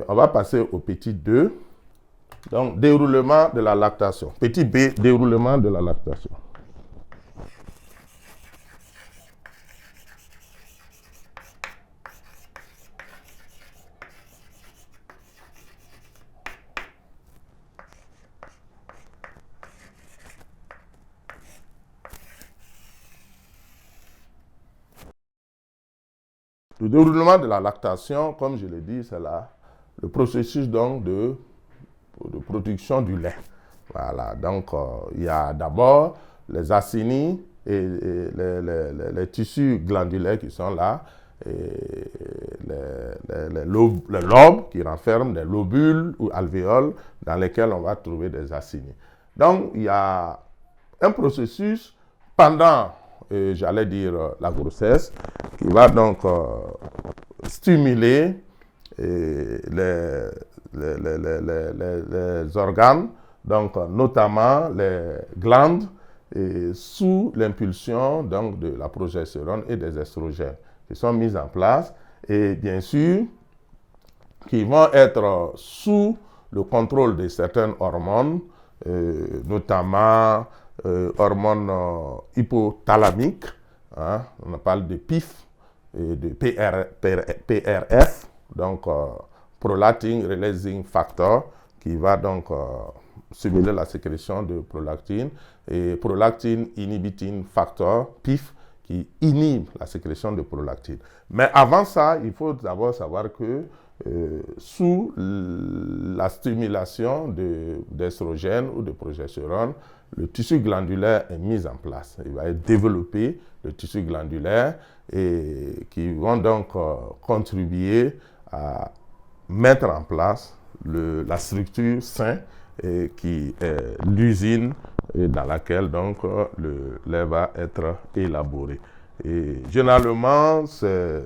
On va passer au petit 2. Donc, déroulement de la lactation. Petit b, déroulement de la lactation. Le déroulement de la lactation, comme je l'ai dit, c'est le processus donc de production du lait. Voilà, donc il y a d'abord les acinies et les tissus glandulaires qui sont là, et les lobes qui renferment des lobules ou alvéoles dans lesquels on va trouver des acinies. Donc il y a un processus pendant, j'allais dire, la grossesse, qui va donc stimuler les organes, donc notamment les glandes, sous l'impulsion donc de la progestérone et des estrogènes qui sont mis en place, et bien sûr qui vont être sous le contrôle de certaines hormones, notamment hormones hypothalamiques, hein, on parle de PIF et de PRF, donc prolactin releasing factor, qui va donc stimuler la sécrétion de prolactine, et prolactin inhibiting factor, PIF, qui inhibe la sécrétion de prolactine. Mais avant ça, il faut d'abord savoir que sous la stimulation d'estrogène ou de progestérone, le tissu glandulaire est mis en place. Il va être développé, le tissu glandulaire, et qui vont donc contribuer à mettre en place la structure saine, qui est l'usine dans laquelle donc le lait va être élaboré. Et généralement, c'est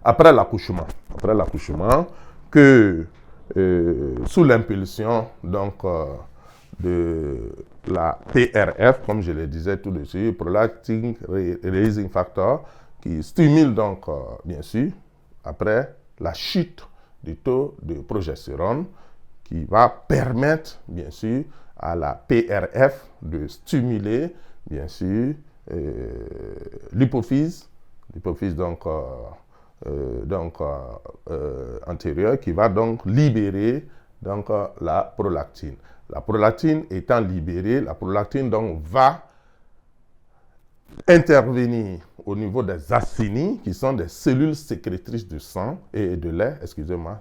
après l'accouchement que sous l'impulsion donc de la PRF, comme je le disais tout de suite, prolactin releasing factor, qui stimule donc bien sûr après la chute du taux de progestérone, qui va permettre bien sûr à la PRF de stimuler bien sûr l'hypophyse donc antérieure, qui va donc libérer donc la prolactine. La prolactine étant libérée, la prolactine donc va intervenir au niveau des acinies, qui sont des cellules sécrétrices de sang et de lait,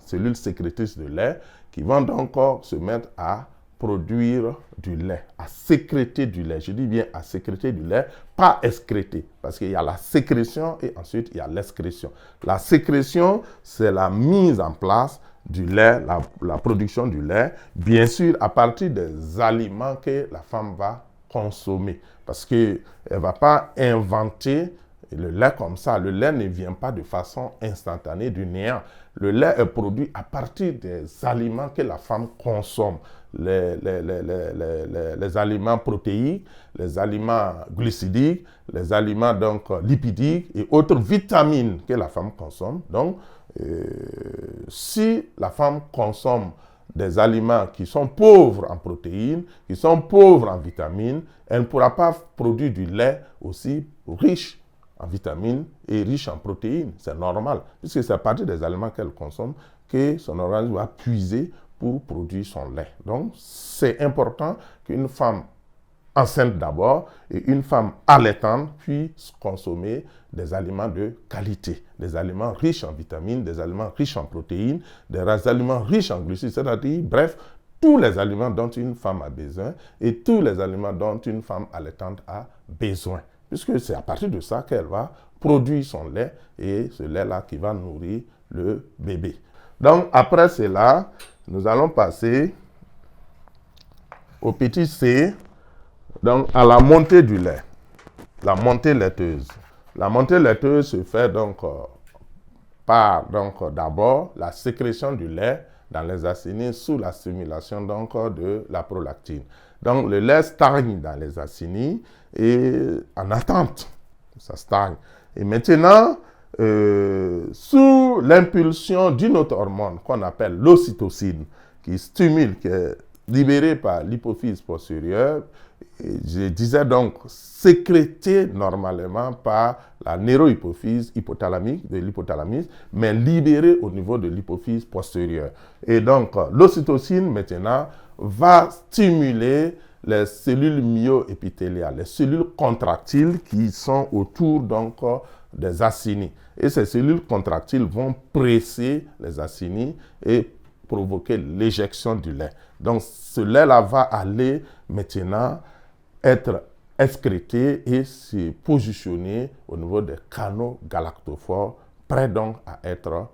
cellules sécrétrices de lait, qui vont donc se mettre à produire du lait, à sécréter du lait. Je dis bien à sécréter du lait, pas excréter, parce qu'il y a la sécrétion et ensuite il y a l'excrétion. La sécrétion, c'est la mise en place du lait, la production du lait, bien sûr à partir des aliments que la femme va consommer, parce qu'elle ne va pas inventer le lait comme ça. Le lait ne vient pas de façon instantanée du néant. Le lait est produit à partir des aliments que la femme consomme. Les aliments protéiques, les aliments glucidiques, les aliments donc lipidiques et autres vitamines que la femme consomme. Donc, si la femme consomme des aliments qui sont pauvres en protéines, qui sont pauvres en vitamines, elle ne pourra pas produire du lait aussi riche en vitamines et riche en protéines. C'est normal, puisque c'est à partir des aliments qu'elle consomme que son organisme va puiser pour produire son lait. Donc, c'est important qu'une femme enceinte d'abord et une femme allaitante puisse consommer des aliments de qualité, des aliments riches en vitamines, des aliments riches en protéines, des aliments riches en glucides, c'est-à-dire, bref, tous les aliments dont une femme a besoin et tous les aliments dont une femme allaitante a besoin, puisque c'est à partir de ça qu'elle va produire son lait, et ce lait-là qui va nourrir le bébé. Donc, après cela, nous allons passer au petit C, donc à la montée du lait, la montée laiteuse. La montée laiteuse se fait donc par d'abord la sécrétion du lait dans les acinies sous la stimulation donc de la prolactine. Donc le lait stagne dans les acinies et en attente, ça stagne. Et maintenant, sous l'impulsion d'une autre hormone qu'on appelle l'ocytocine, qui stimule, qui est libérée par l'hypophyse postérieure, je disais donc sécrétée normalement par la neurohypophyse hypothalamique, de l'hypothalamus, mais libérée au niveau de l'hypophyse postérieure. Et donc, l'ocytocine, maintenant, va stimuler les cellules myoépithéliales, les cellules contractiles qui sont autour donc des acini. Et ces cellules contractiles vont presser les acini et provoquer l'éjection du lait. Donc, ce lait-là va aller maintenant être excrété et se positionner au niveau des canaux galactophores, prêts donc à être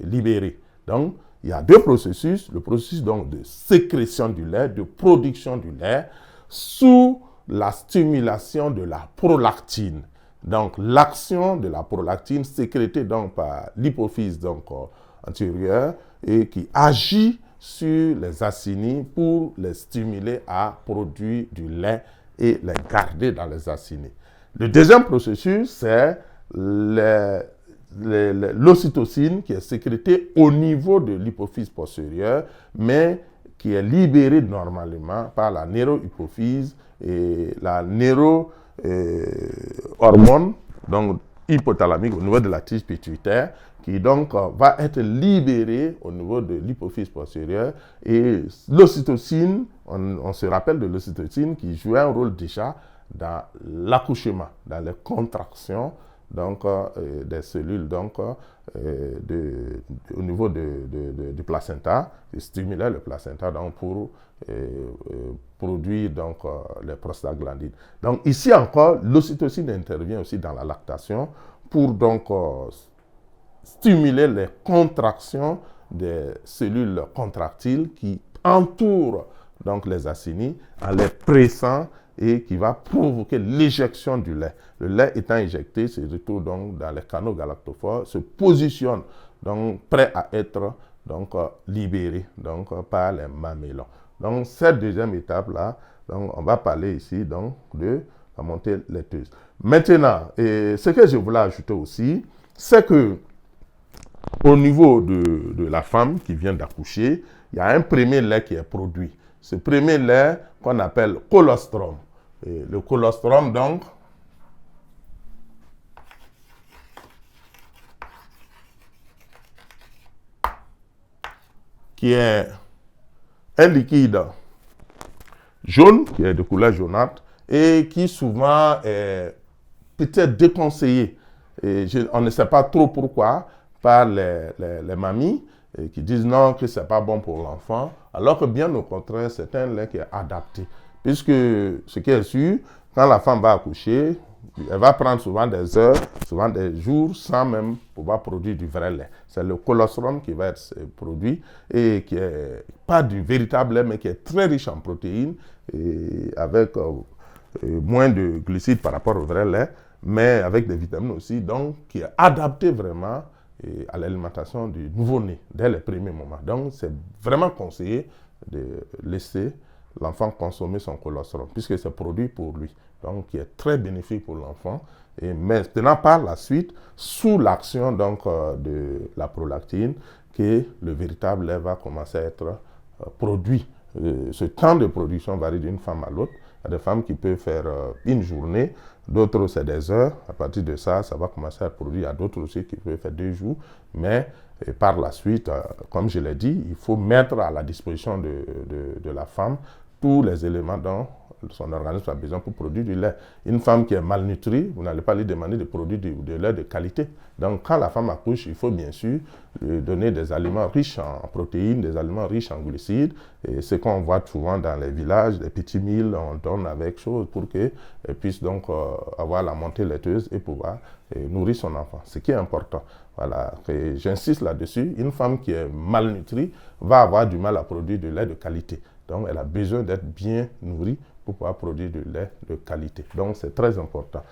libérés. Donc, il y a deux processus, le processus donc de sécrétion du lait, de production du lait, sous la stimulation de la prolactine. Donc, l'action de la prolactine sécrétée donc par l'hypophyse donc antérieure et qui agit sur les acini pour les stimuler à produire du lait et les garder dans les acini. Le deuxième processus, c'est l'ocytocine qui est sécrétée au niveau de l'hypophyse postérieure, mais qui est libérée normalement par la neurohypophyse et la neurohormone, donc hypothalamique au niveau de la tige pituitaire, qui donc va être libérée au niveau de l'hypophyse postérieure. Et l'ocytocine, on se rappelle de l'ocytocine qui jouait un rôle déjà dans l'accouchement, dans les contractions donc, des cellules donc, au niveau du placenta, qui stimulait le placenta donc, pour produire donc, les prostaglandines. Donc ici encore, l'ocytocine intervient aussi dans la lactation pour donc stimuler les contractions des cellules contractiles qui entourent donc les acini en les pressant et qui va provoquer l'éjection du lait. Le lait étant éjecté, se retrouve donc dans les canaux galactophores, se positionne donc prêt à être donc libéré donc par les mamellons. Donc cette deuxième étape là, donc on va parler ici donc de la montée laiteuse. Maintenant, ce que je voulais ajouter aussi, c'est que au niveau de la femme qui vient d'accoucher, il y a un premier lait qui est produit. Ce premier lait qu'on appelle colostrum. Et le colostrum, donc, qui est un liquide jaune, qui est de couleur jaunâtre, et qui souvent est peut-être déconseillé. Et on ne sait pas trop pourquoi par les mamies qui disent non, que ce n'est pas bon pour l'enfant, alors que bien au contraire, c'est un lait qui est adapté. Puisque ce qui est sûr, quand la femme va accoucher, elle va prendre souvent des heures, souvent des jours, sans même pouvoir produire du vrai lait. C'est le colostrum qui va être produit et qui n'est pas du véritable lait, mais qui est très riche en protéines et avec moins de glucides par rapport au vrai lait, mais avec des vitamines aussi, donc qui est adapté vraiment à l'alimentation du nouveau-né dès les premiers moments. Donc, c'est vraiment conseillé de laisser l'enfant consommer son colostrum, puisque c'est produit pour lui, donc qui est très bénéfique pour l'enfant. Et maintenant, par la suite, sous l'action donc de la prolactine, que le véritable lait va commencer à être produit. Ce temps de production varie d'une femme à l'autre. Il y a des femmes qui peuvent faire une journée, d'autres c'est des heures. À partir de ça, ça va commencer à être produit. Il y a d'autres aussi qui peuvent faire 2 jours. Mais par la suite, comme je l'ai dit, il faut mettre à la disposition de la femme tous les éléments dont son organisme a besoin pour produire du lait. Une femme qui est malnutrie, vous n'allez pas lui demander de produire du lait de qualité. Donc, quand la femme accouche, il faut bien sûr lui donner des aliments riches en protéines, des aliments riches en glucides. Et ce qu'on voit souvent dans les villages, des petits milles, on donne avec chose pour qu'elle puisse donc avoir la montée laiteuse et pouvoir nourrir son enfant. Ce qui est important. Voilà, j'insiste là-dessus. Une femme qui est malnutrie va avoir du mal à produire du lait de qualité. Donc, elle a besoin d'être bien nourrie pour pouvoir produire du lait de qualité. Donc, c'est très important.